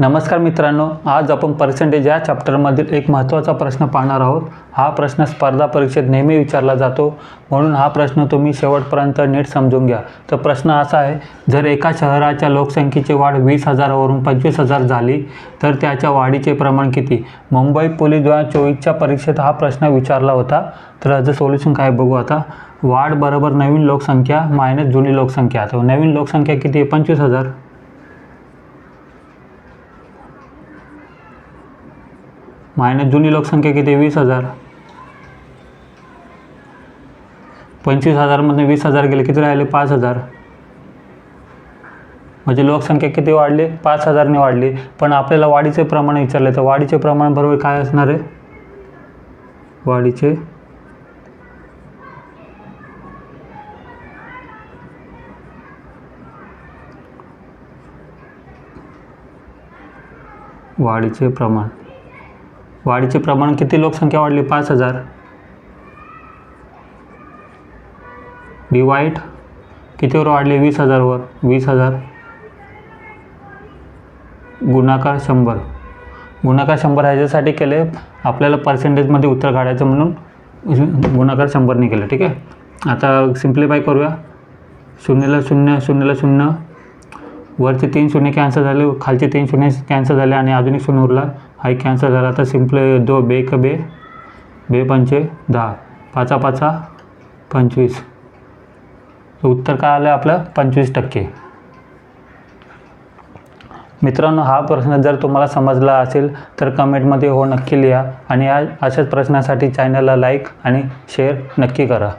नमस्कार मित्रांनो, आज आपण पर्सेंटेज या चॅप्टरमधील एक महत्त्वाचा प्रश्न पाहणार आहोत। हा प्रश्न स्पर्धा परीक्षेत नेहमी विचारला जातो, म्हणून हा प्रश्न तुम्ही शेवटपर्यंत नीट समजून घ्या। तर प्रश्न असा आहे, जर एका शहराच्या लोकसंख्येची वाढ 20,000 वरून 25,000 झाली तर त्याच्या वाढीचे प्रमाण किती? मुंबई पोलीस 2024च्या परीक्षेत हा प्रश्न विचारला होता। तर याचं सोल्युशन काय बघू आता। वाढ बरोबर नवीन लोकसंख्या मायनस जुनी लोकसंख्या। तर नवीन लोकसंख्या किती आहे? 25,000 मायनस जुनी लोकसंख्या किती? 20,000। 25,000 मधून 20,000 गेले, किती राहिले? 5,000। म्हणजे लोकसंख्या किती वाढली? 5,000ने वाढली। पण आपल्याला वाढीचे प्रमाण विचारले, तर वाढीचे प्रमाण बरोबर काय असणार आहे? वाढीचे प्रमाण किती? लोकसंख्या वाढली 5,000 डिवाइड कितीवर वाढले? 20,000 वर। 20,000 गुणाकार 100। गुणाकार 100 ह्याच्यासाठी केले, आपल्याला पर्सेंटेजमध्ये उत्तर काढायचं म्हणून गुणाकार 100ने केलं। ठीक आहे, आता सिम्प्लिफाय करूया। शून्याला शून्य, शून्याला शून्य, वरचे 3 शून्य कॅन्सल झाले, खालचे 3 शून्य कॅन्सल झाले आणि अजून एक शून्य उरला, हा कॅन्सल झाला। आता सिम्पली 2 बे एक बे, बे पंचे 10, 5 5 25। उत्तर काय आलं आपलं? 25%। मित्रांनो, हा प्रश्न जर तुम्हाला समजला असेल तर कमेंटमध्ये हो नक्की लिहा आणि अशाच प्रश्नासाठी चॅनलला लाईक आणि शेअर नक्की करा।